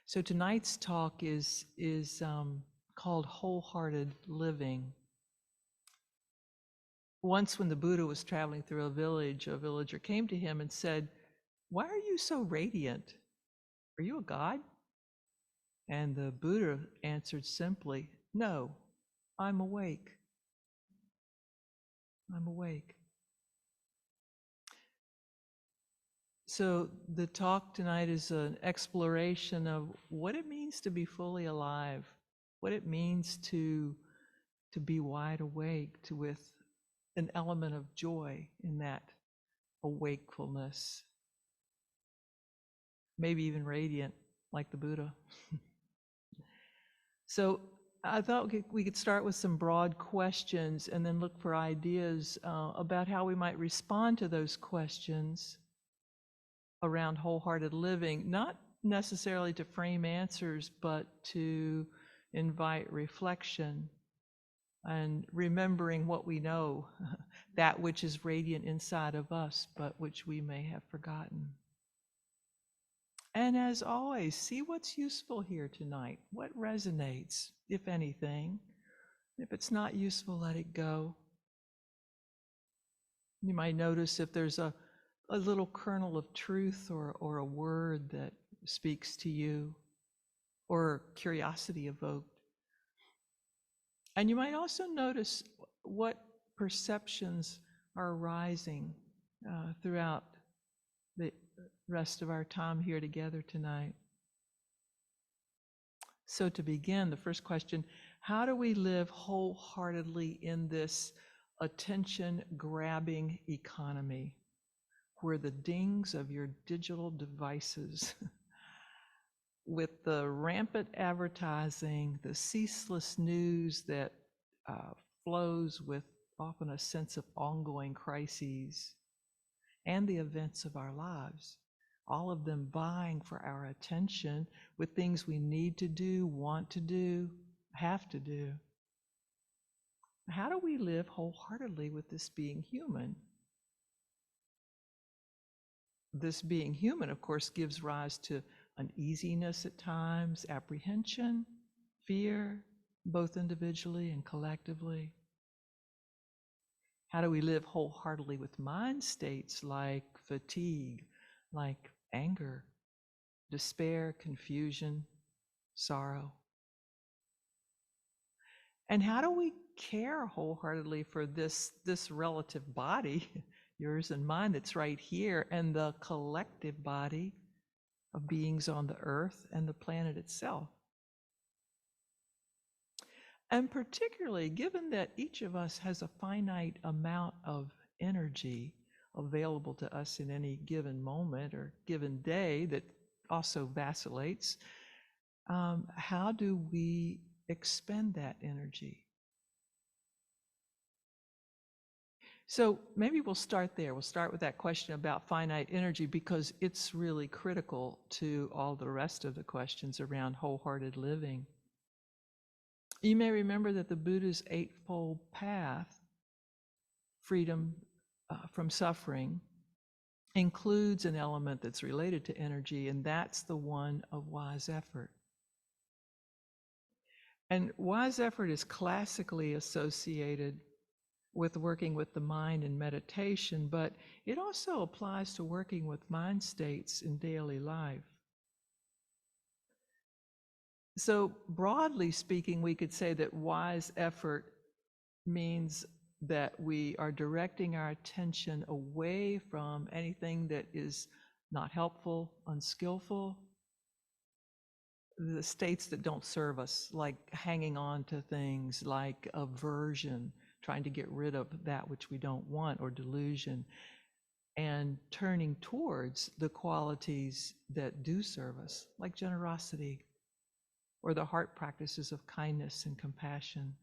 So tonight's talk is called Wholehearted Living. Once when the Buddha was traveling through a villager came to him and said, "Why are you so radiant? Are you a god?" And the Buddha answered simply, "No, I'm awake. I'm awake." So the talk tonight is an exploration of what it means to be fully alive, what it means to be wide awake, with an element of joy in that awakefulness, maybe even radiant like the Buddha. So I thought we could start with some broad questions and then look for ideas about how we might respond to those questions around wholehearted living, not necessarily to frame answers, but to invite reflection and remembering what we know, that which is radiant inside of us, but which we may have forgotten. And as always, see what's useful here tonight, what resonates, if anything. If it's not useful, let it go. You might notice if there's a little kernel of truth or a word that speaks to you, or curiosity evoked. And you might also notice what perceptions are arising throughout the rest of our time here together tonight. So to begin, the first question, how do we live wholeheartedly in this attention-grabbing economy where the dings of your digital devices with the rampant advertising, the ceaseless news that flows with often a sense of ongoing crises, and the events of our lives, all of them vying for our attention with things we need to do, want to do, have to do. How do we live wholeheartedly with this being human? This being human, of course, gives rise to uneasiness at times, apprehension, fear, both individually and collectively. How do we live wholeheartedly with mind states like fatigue, like anger, despair, confusion, sorrow? And how do we care wholeheartedly for this relative body, yours and mine, that's right here, and the collective body of beings on the earth and the planet itself? And particularly given that each of us has a finite amount of energy available to us in any given moment or given day that also vacillates, how do we expend that energy? So maybe we'll start there. We'll start with that question about finite energy because it's really critical to all the rest of the questions around wholehearted living. You may remember that the Buddha's Eightfold Path, freedom from suffering, includes an element that's related to energy, and that's the one of wise effort. And wise effort is classically associated with working with the mind in meditation, but it also applies to working with mind states in daily life. So broadly speaking, we could say that wise effort means that we are directing our attention away from anything that is not helpful, unskillful, the states that don't serve us, like hanging on to things, like aversion, trying to get rid of that which we don't want, or delusion, and turning towards the qualities that do serve us, like generosity, or the heart practices of kindness and compassion.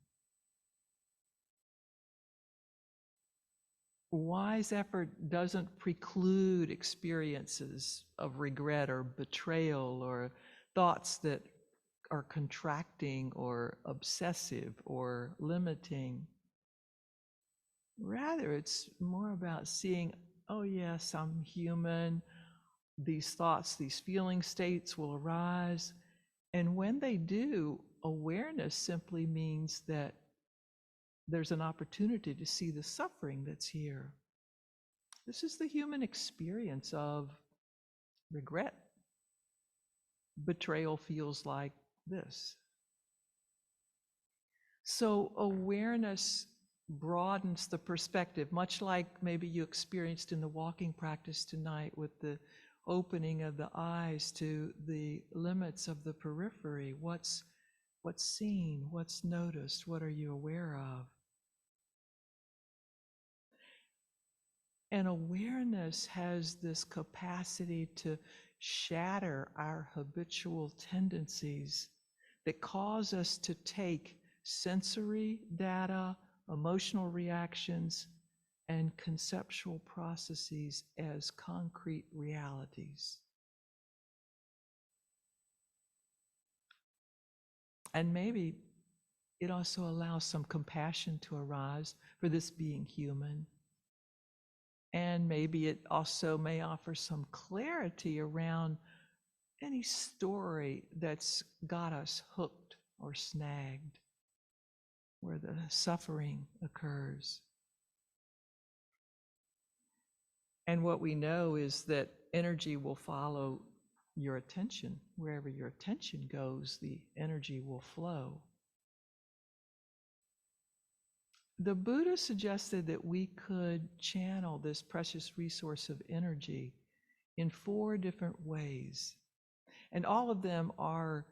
Wise effort doesn't preclude experiences of regret or betrayal or thoughts that are contracting or obsessive or limiting. Rather, it's more about seeing, oh yes, I'm human. These thoughts, these feeling states will arise, And when they do, awareness simply means that there's an opportunity to see the suffering that's here. This is the human experience of regret. Betrayal feels like this. So awareness broadens the perspective, much like maybe you experienced in the walking practice tonight with the opening of the eyes to the limits of the periphery. What's seen? What's noticed? What are you aware of? And awareness has this capacity to shatter our habitual tendencies that cause us to take sensory data, emotional reactions, and conceptual processes as concrete realities. And maybe it also allows some compassion to arise for this being human. And maybe it also may offer some clarity around any story that's got us hooked or snagged, where the suffering occurs. And what we know is that energy will follow your attention. Wherever your attention goes, the energy will flow. The Buddha suggested that we could channel this precious resource of energy in 4 different ways. And all of them are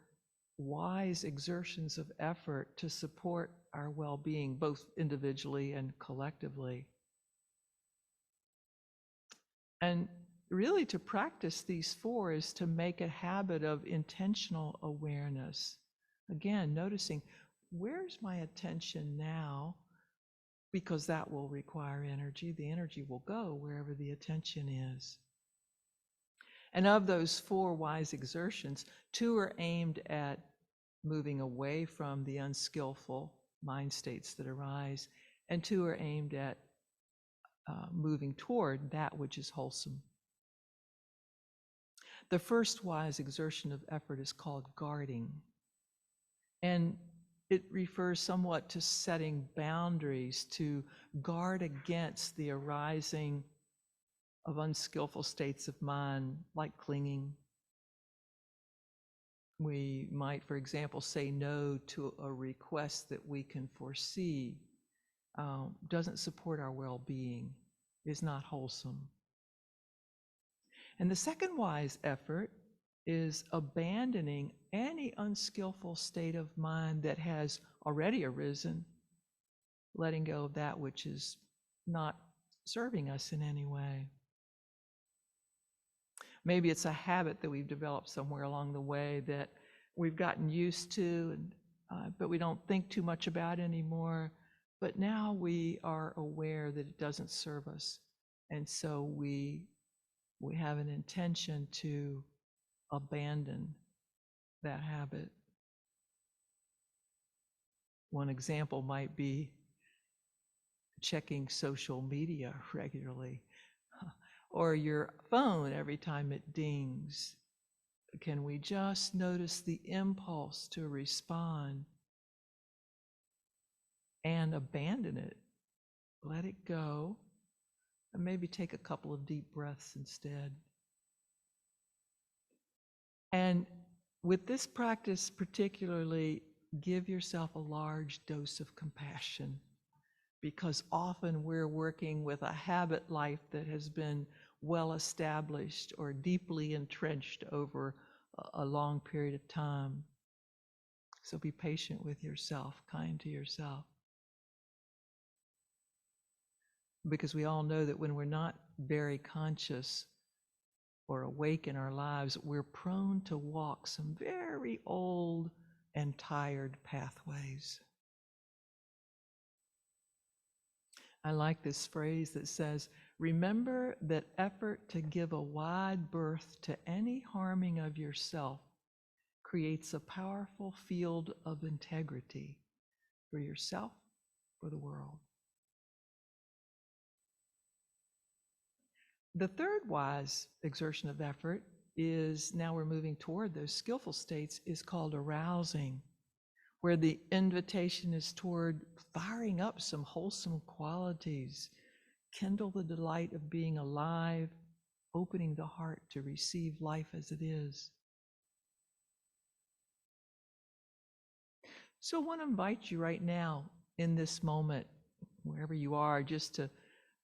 wise exertions of effort to support our well-being, both individually and collectively. And really to practice these 4 is to make a habit of intentional awareness. Again, noticing, where's my attention now? Because that will require energy. The energy will go wherever the attention is. And of those 4 wise exertions, 2 are aimed at moving away from the unskillful mind states that arise, and 2 are aimed at moving toward that which is wholesome. The first wise exertion of effort is called guarding. And it refers somewhat to setting boundaries, to guard against the arising of unskillful states of mind, like clinging. We might, for example, say no to a request that we can foresee doesn't support our well-being, is not wholesome. And the second wise effort is abandoning any unskillful state of mind that has already arisen, letting go of that which is not serving us in any way. Maybe it's a habit that we've developed somewhere along the way that we've gotten used to, but we don't think too much about anymore. But now we are aware that it doesn't serve us. And so we have an intention to abandon that habit. One example might be checking social media regularly, or your phone every time it dings. Can we just notice the impulse to respond and abandon it? Let it go, and maybe take a couple of deep breaths instead. And with this practice particularly, give yourself a large dose of compassion, because often we're working with a habit life that has been well established or deeply entrenched over a long period of time. So be patient with yourself, kind to yourself. Because we all know that when we're not very conscious or awake in our lives, we're prone to walk some very old and tired pathways. I like this phrase that says, remember that effort to give a wide berth to any harming of yourself creates a powerful field of integrity for yourself, for the world. The third wise exertion of effort is, now we're moving toward those skillful states, is called arousing, where the invitation is toward firing up some wholesome qualities, kindle the delight of being alive, opening the heart to receive life as it is. So I want to invite you right now, in this moment, wherever you are, just to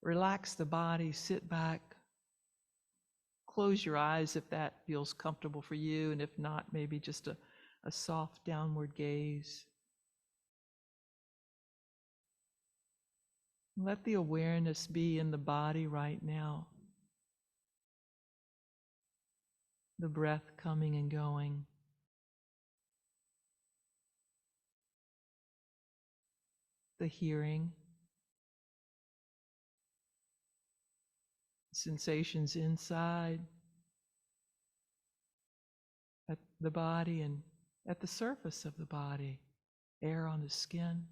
relax the body, sit back, close your eyes if that feels comfortable for you, and if not, maybe just a soft downward gaze. Let the awareness be in the body right now. The breath coming and going. The hearing. Sensations inside, at the body and at the surface of the body. Air on the skin.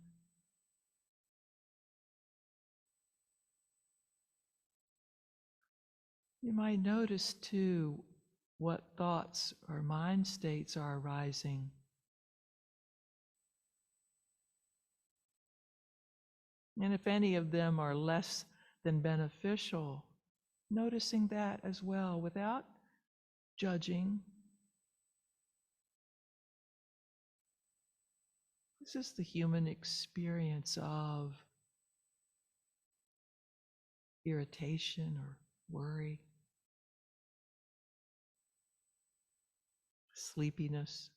You might notice too what thoughts or mind states are arising. And if any of them are less than beneficial, noticing that as well without judging. This is the human experience of irritation or worry, sleepiness.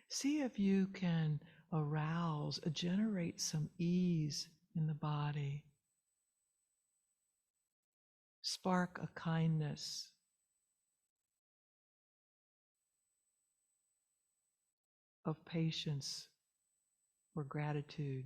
See if you can arouse, generate some ease in the body. Spark a kindness. Of patience or gratitude.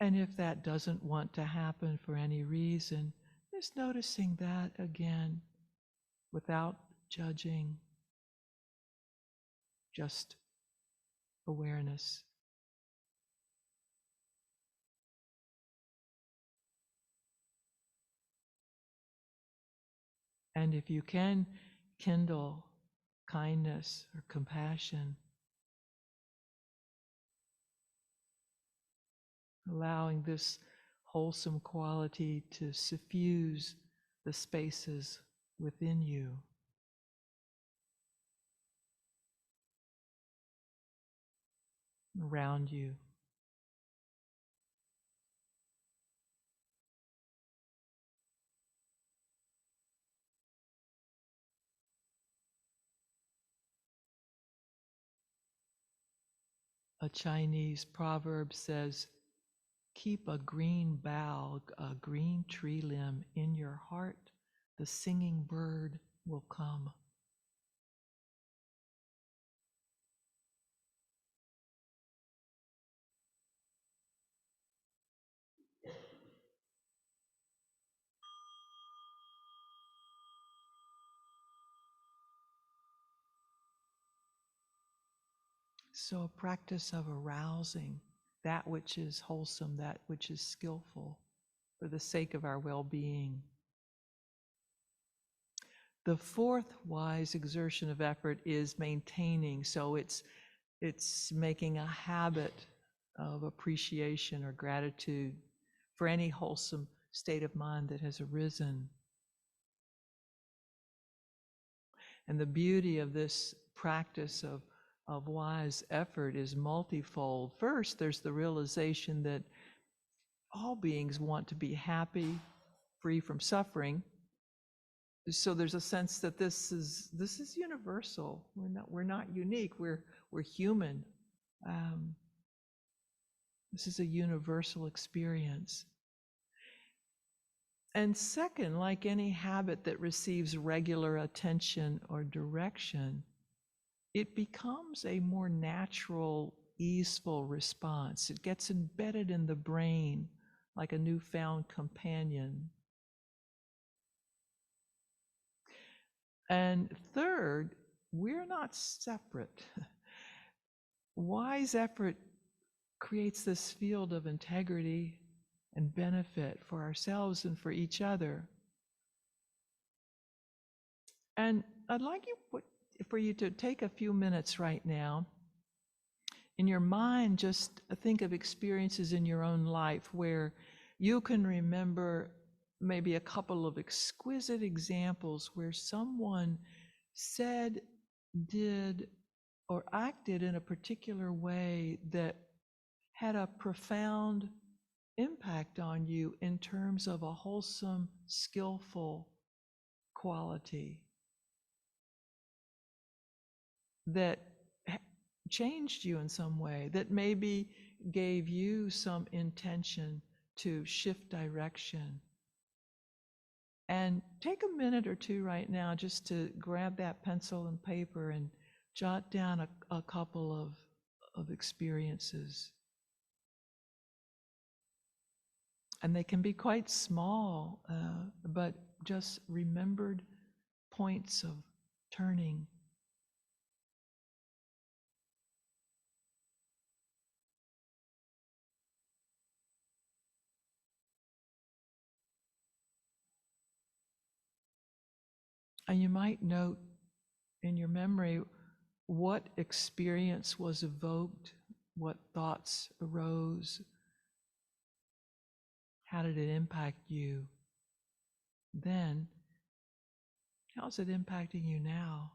And if that doesn't want to happen for any reason, just noticing that again without judging, just awareness. And if you can kindle kindness or compassion, allowing this wholesome quality to suffuse the spaces within you. Around you. A Chinese proverb says, keep a green bough, a green tree limb in your heart, the singing bird will come. So a practice of arousing that which is wholesome, that which is skillful, for the sake of our well-being. The fourth wise exertion of effort is maintaining. So it's making a habit of appreciation or gratitude for any wholesome state of mind that has arisen. And the beauty of this practice of wise effort is multifold. First, there's the realization that all beings want to be happy, free from suffering. So there's a sense that this is universal. We're not unique. We're human. This is a universal experience. And second, like any habit that receives regular attention or direction, it becomes a more natural, easeful response. It gets embedded in the brain like a newfound companion. And third, we're not separate. Wise effort creates this field of integrity and benefit for ourselves and for each other. And I'd like for you to take a few minutes right now. In your mind, just think of experiences in your own life where you can remember maybe a couple of exquisite examples where someone said, did, or acted in a particular way that had a profound impact on you in terms of a wholesome, skillful quality that changed you in some way, that maybe gave you some intention to shift direction. And take a minute or two right now just to grab that pencil and paper and jot down a couple of experiences. And they can be quite small, but just remembered points of turning. And you might note in your memory what experience was evoked, what thoughts arose, how did it impact you then? How's it impacting you now?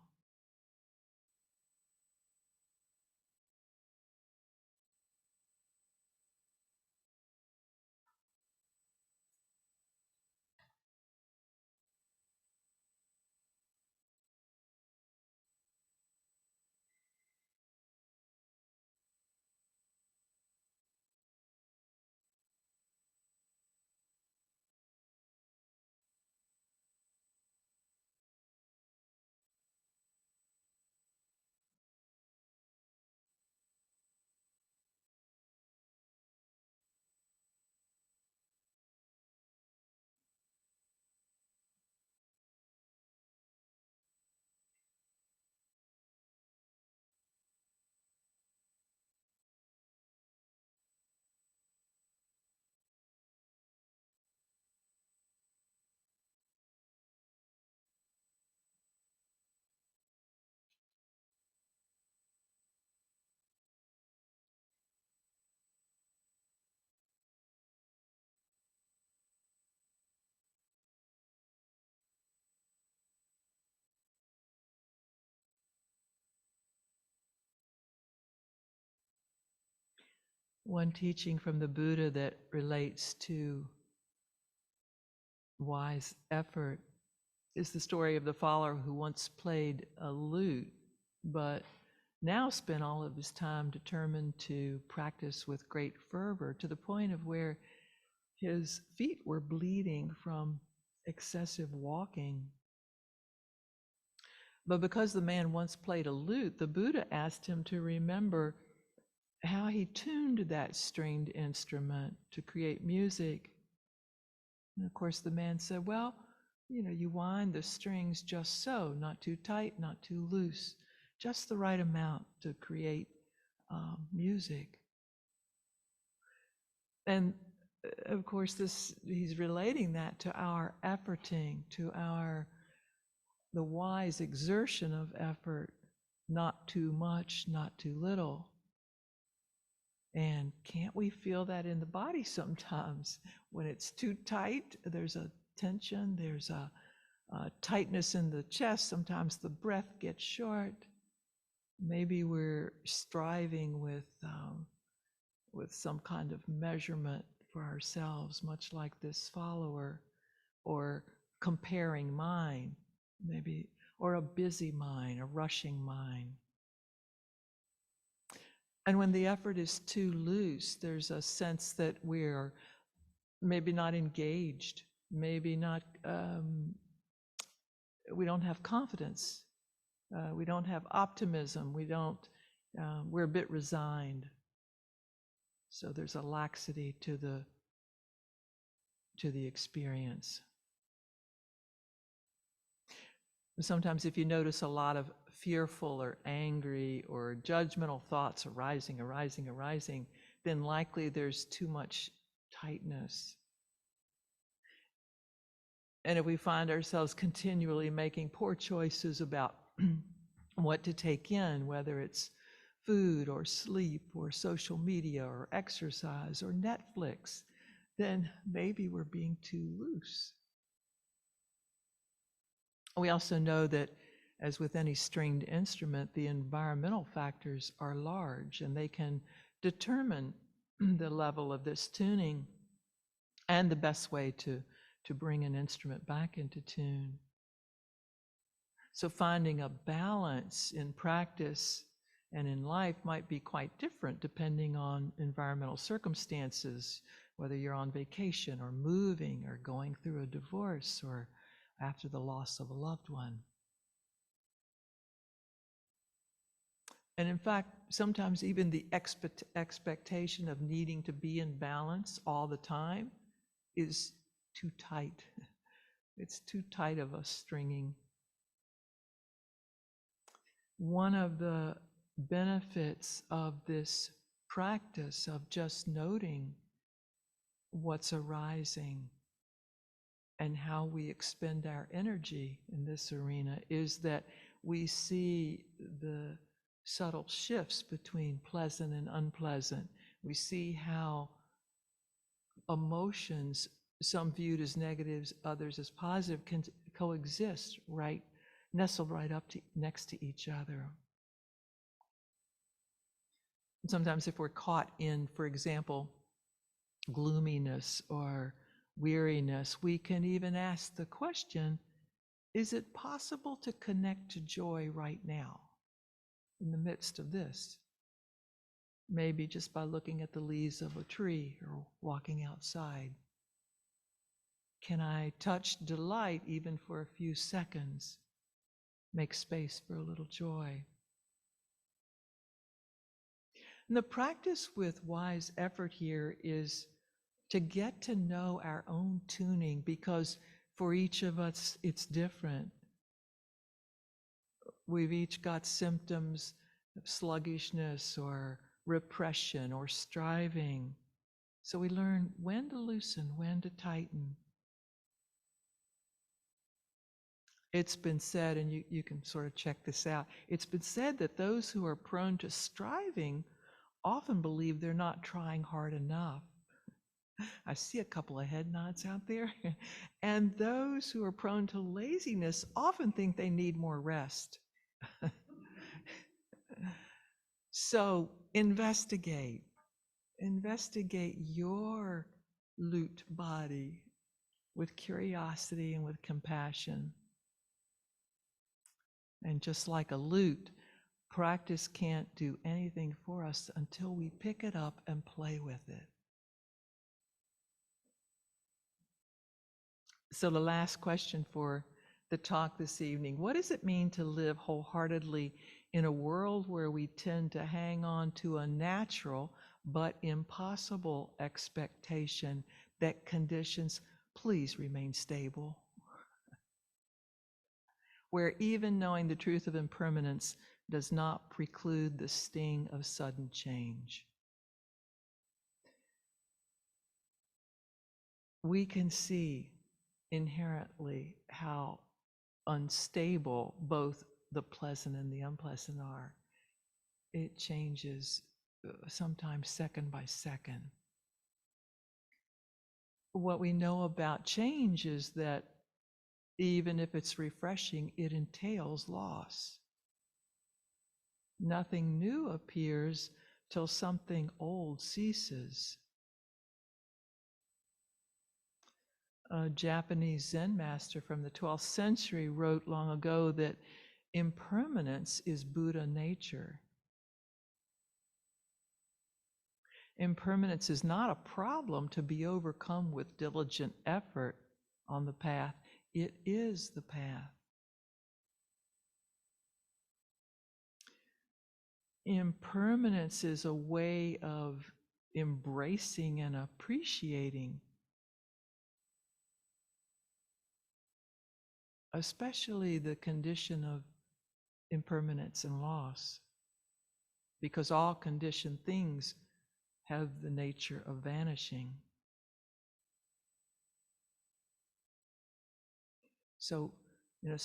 One teaching from the Buddha that relates to wise effort is the story of the follower who once played a lute, but now spent all of his time determined to practice with great fervor to the point of where his feet were bleeding from excessive walking. But because the man once played a lute, the Buddha asked him to remember how he tuned that stringed instrument to create music. And of course the man said, well, you wind the strings just so, not too tight, not too loose, just the right amount to create music. And of course he's relating that to our efforting, to the wise exertion of effort, not too much, not too little. And can't we feel that in the body sometimes? When it's too tight, there's a tension, there's a tightness in the chest, sometimes the breath gets short. Maybe we're striving with some kind of measurement for ourselves, much like this follower, or comparing mind, maybe, or a busy mind, a rushing mind. And when the effort is too loose, there's a sense that we're maybe not engaged, maybe not, we don't have confidence, we don't have optimism, we're a bit resigned. So there's a laxity to the experience. Sometimes if you notice a lot of fearful or angry or judgmental thoughts arising, then likely there's too much tightness. And if we find ourselves continually making poor choices about what to take in, whether it's food or sleep or social media or exercise or Netflix, then maybe we're being too loose. We also know that, as with any stringed instrument, the environmental factors are large, and they can determine the level of this tuning and the best way to bring an instrument back into tune. So finding a balance in practice and in life might be quite different depending on environmental circumstances, whether you're on vacation or moving or going through a divorce or after the loss of a loved one. And in fact, sometimes even the expectation of needing to be in balance all the time is too tight. It's too tight of a stringing. One of the benefits of this practice of just noting what's arising and how we expend our energy in this arena is that we see the subtle shifts between pleasant and unpleasant. We see how emotions, some viewed as negatives, others as positive, can coexist nestled right up next to each other. Sometimes if we're caught in, for example, gloominess or weariness, we can even ask the question, is it possible to connect to joy right now in the midst of this? Maybe just by looking at the leaves of a tree or walking outside. Can I touch delight even for a few seconds? Make space for a little joy. And the practice with wise effort here is to get to know our own tuning, because for each of us it's different. We've each got symptoms of sluggishness or repression or striving. So we learn when to loosen, when to tighten. It's been said, and you can sort of check this out, it's been said that those who are prone to striving often believe they're not trying hard enough. I see a couple of head nods out there. And those who are prone to laziness often think they need more rest. So investigate your lute body with curiosity and with compassion. And just like a lute, practice can't do anything for us until we pick it up and play with it. So the last question for the talk this evening, what does it mean to live wholeheartedly in a world where we tend to hang on to a natural but impossible expectation that conditions please remain stable? Where even knowing the truth of impermanence does not preclude the sting of sudden change. We can see inherently how unstable both the pleasant and the unpleasant are. It changes sometimes second by second. What we know about change is that even if it's refreshing, it entails loss. Nothing new appears till something old ceases. A Japanese Zen master from the 12th century wrote long ago that impermanence is Buddha nature. Impermanence is not a problem to be overcome with diligent effort on the path. It is the path. Impermanence is a way of embracing and appreciating, especially the condition of impermanence and loss, because all conditioned things have the nature of vanishing. So, in a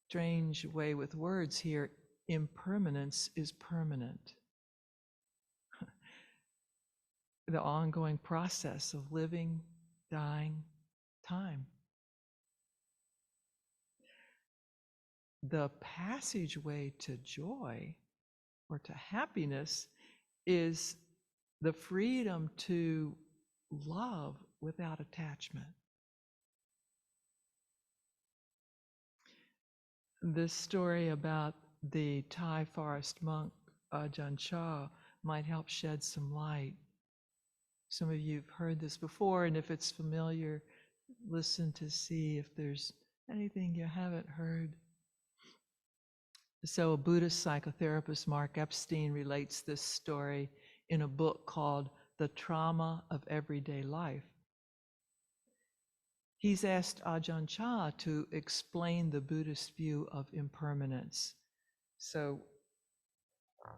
strange way with words here, impermanence is permanent. The ongoing process of living, dying, time. The passageway to joy or to happiness is the freedom to love without attachment. This story about the Thai forest monk Ajahn Chah might help shed some light. Some of you have heard this before, and if it's familiar, listen to see if there's anything you haven't heard. So a Buddhist psychotherapist, Mark Epstein, relates this story in a book called The Trauma of Everyday Life. He's asked Ajahn Chah to explain the Buddhist view of impermanence. So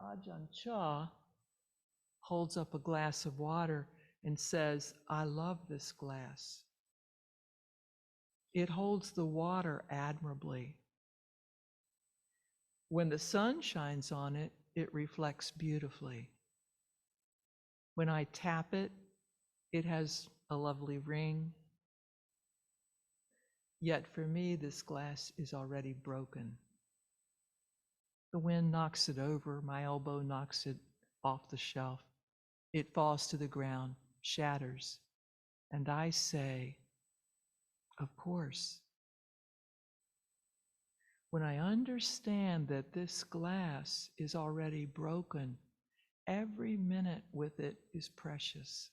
Ajahn Chah holds up a glass of water and says, "I love this glass. It holds the water admirably. When the sun shines on it, it reflects beautifully. When I tap it, it has a lovely ring. Yet for me, this glass is already broken. The wind knocks it over, my elbow knocks it off the shelf. It falls to the ground, shatters, and I say, of course." When I understand that this glass is already broken, every minute with it is precious.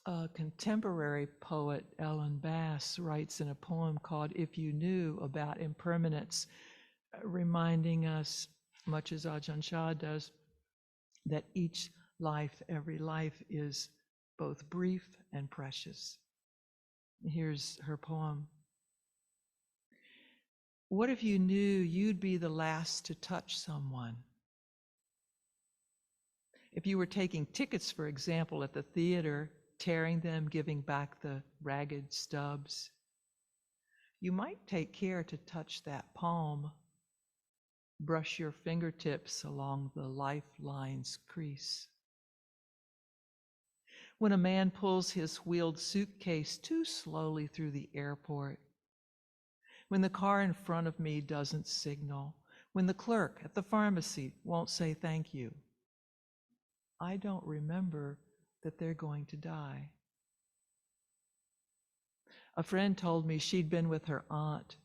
A contemporary poet, Ellen Bass, writes in a poem called "If You Knew," about impermanence, reminding us, much as Ajahn Chah does, that each life, every life, is both brief and precious. Here's her poem. What if you knew you'd be the last to touch someone? If you were taking tickets, for example, at the theater, tearing them, giving back the ragged stubs, you might take care to touch that palm, brush your fingertips along the lifeline's crease. When a man pulls his wheeled suitcase too slowly through the airport, when the car in front of me doesn't signal, when the clerk at the pharmacy won't say thank you, I don't remember that they're going to die. A friend told me she'd been with her aunt.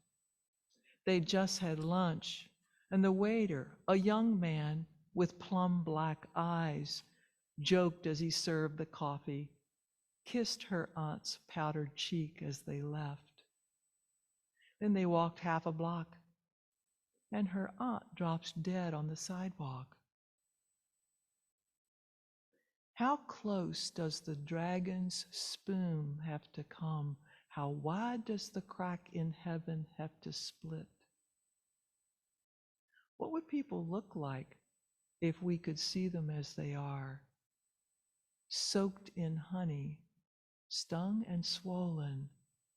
They'd just had lunch, and the waiter, a young man with plum black eyes, joked as he served the coffee, kissed her aunt's powdered cheek as they left. Then they walked half a block, and her aunt drops dead on the sidewalk. How close does the dragon's spume have to come? How wide does the crack in heaven have to split? What would people look like if we could see them as they are? Soaked in honey, stung and swollen,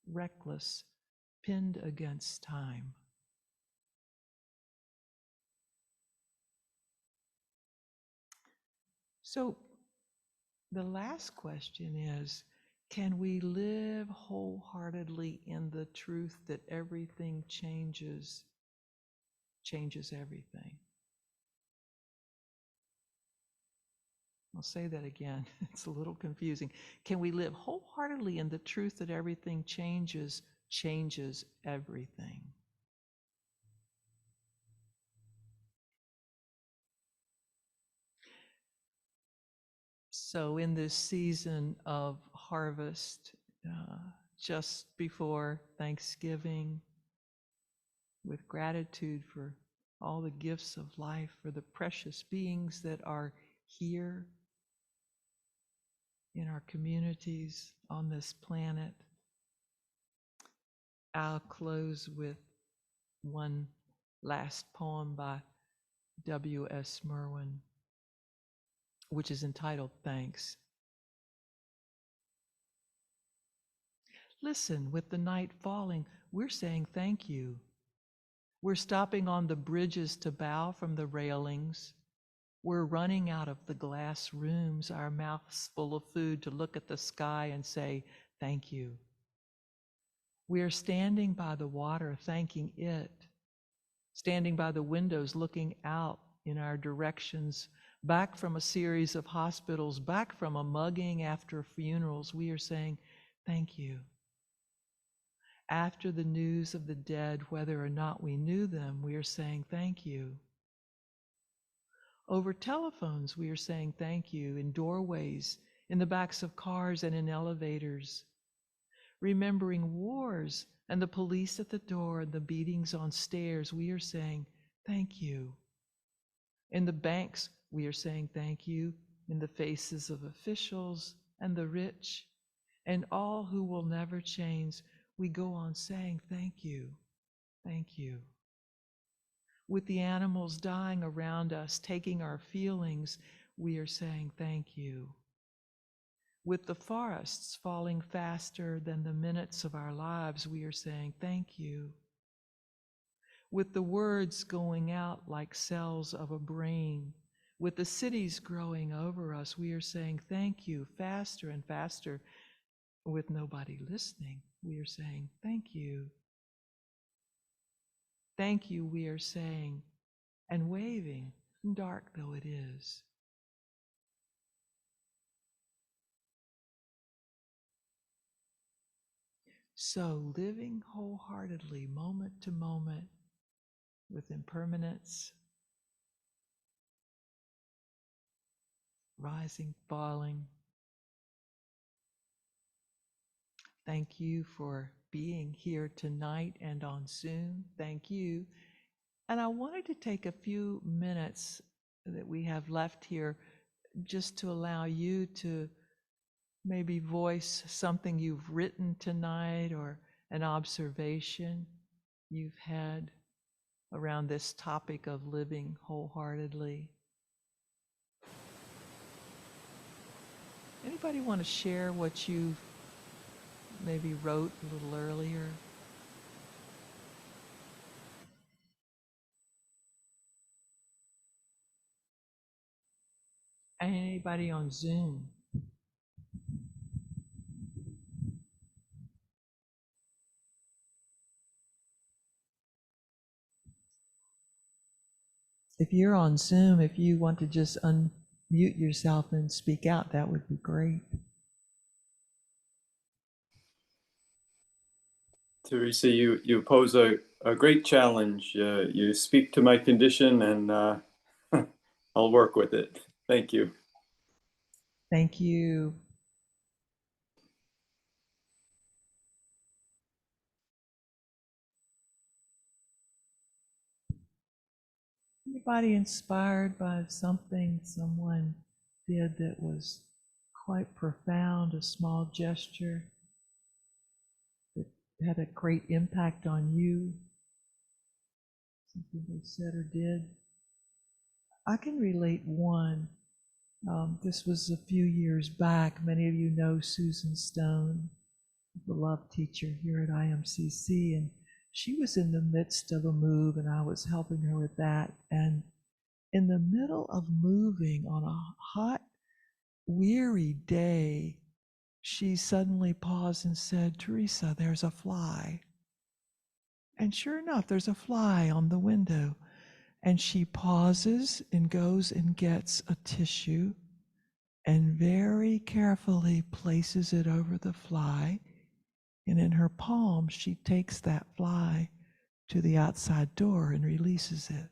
reckless, pinned against time. So the last question is, can we live wholeheartedly in the truth that everything changes everything? I'll say that again. It's a little confusing. Can we live wholeheartedly in the truth that everything changes everything? So in this season of harvest, just before Thanksgiving, with gratitude for all the gifts of life, for the precious beings that are here, in our communities on this planet. I'll close with one last poem by W.S. Merwin, which is entitled Thanks. Listen, with the night falling, we're saying thank you. We're stopping on the bridges to bow from the railings. We're running out of the glass rooms, our mouths full of food, to look at the sky and say thank you. We are standing by the water, thanking it, standing by the windows, looking out in our directions, back from a series of hospitals, back from a mugging after funerals. We are saying thank you. After the news of the dead, whether or not we knew them, we are saying thank you. Over telephones, we are saying thank you. In doorways, in the backs of cars, and in elevators. Remembering wars and the police at the door and the beatings on stairs, we are saying thank you. In the banks, we are saying thank you. In the faces of officials and the rich and all who will never change, we go on saying thank you, thank you. With the animals dying around us, taking our feelings, we are saying thank you. With the forests falling faster than the minutes of our lives, we are saying thank you. With the words going out like cells of a brain, with the cities growing over us, we are saying thank you faster and faster. With nobody listening, we are saying thank you. Thank you, we are saying, and waving, dark though it is. So living wholeheartedly, moment to moment, with impermanence, rising, falling. Thank you for being here tonight and on Zoom. Thank you. And I wanted to take a few minutes that we have left here just to allow you to maybe voice something you've written tonight or an observation you've had around this topic of living wholeheartedly. Anybody want to share what you maybe wrote a little earlier? Anybody on Zoom? If you're on Zoom, if you want to just unmute yourself and speak out, that would be great. Teresa, you pose a great challenge. You speak to my condition, and I'll work with it. Thank you. Thank you. Anybody inspired by something someone did that was quite profound, a small gesture that had a great impact on you? Something they said or did? I can relate one. This was a few years back. Many of you know Susan Stone, a beloved teacher here at IMCC, and she was in the midst of a move, and I was helping her with that. And in the middle of moving on a hot, weary day, she suddenly paused and said, "Teresa, there's a fly." And sure enough, there's a fly on the window. And she pauses and goes and gets a tissue and very carefully places it over the fly. And in her palm, she takes that fly to the outside door and releases it.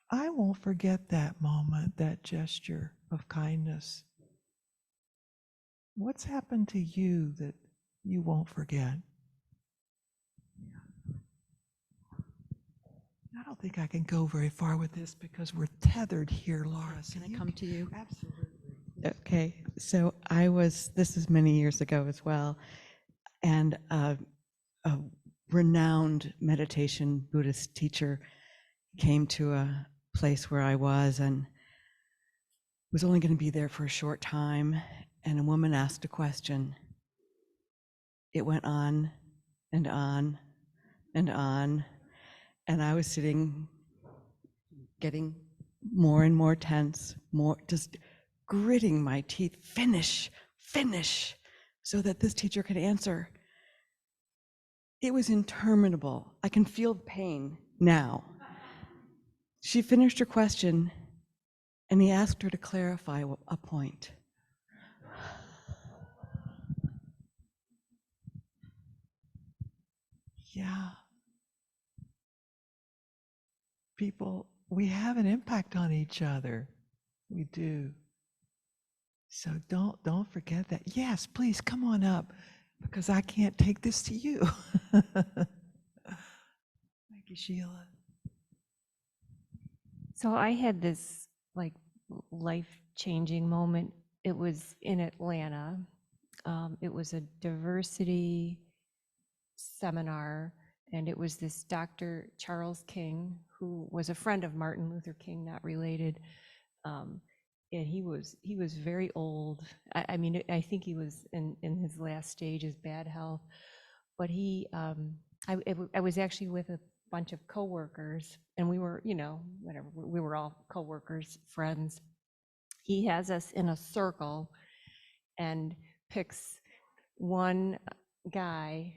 I won't forget that moment, that gesture of kindness. What's happened to you that you won't forget? I don't think I can go very far with this because we're tethered here, Laura. Can I come to you? Absolutely. Okay, so this is many years ago as well, and a renowned meditation Buddhist teacher came to a place where I was and was only going to be there for a short time, and a woman asked a question. It went on and on and on, and I was sitting, getting more and more tense, more just gritting my teeth, finish, so that this teacher could answer. It was interminable. I can feel the pain now. She finished her question, and he asked her to clarify a point. Yeah. People, we have an impact on each other. We do. So don't forget that. Yes, please come on up, because I can't take this to you. Thank you, Sheila. So I had this like life-changing moment. It was in Atlanta. It was a diversity seminar, and it was this Dr. Charles King, who was a friend of Martin Luther King, not related. And he was very old. I mean, I think he was in his last stages, bad health. But I was actually with a bunch of coworkers, and we were, whatever, we were all coworkers, friends. He has us in a circle and picks one guy,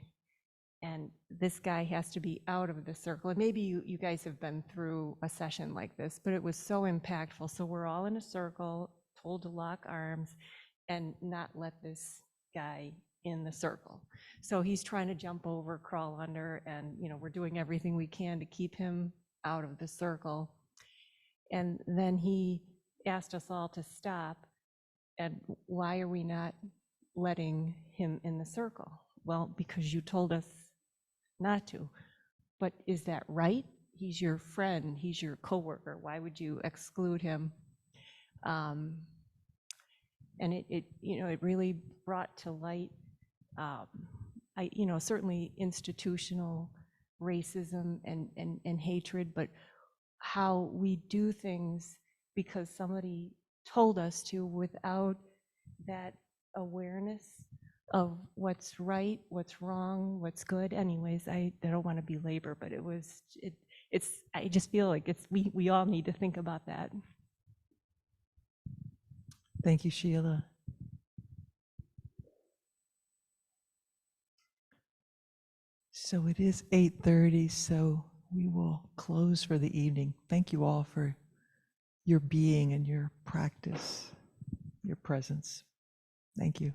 and this guy has to be out of the circle. And maybe you guys have been through a session like this, but it was so impactful. So we're all in a circle, told to lock arms and not let this guy in the circle. So he's trying to jump over, crawl under, and we're doing everything we can to keep him out of the circle. And then he asked us all to stop. And why are we not letting him in the circle? Well, because you told us not to. But is that right? He's your friend, he's your coworker. Why would you exclude him? And it really brought to light, certainly institutional racism and hatred, but how we do things because somebody told us to, without that awareness of what's right, what's wrong, what's good. Anyways, I don't want to belabor, but I just feel like we all need to think about that. Thank you, Sheila. So it is 8:30, so we will close for the evening. Thank you all for your being and your practice, your presence. Thank you.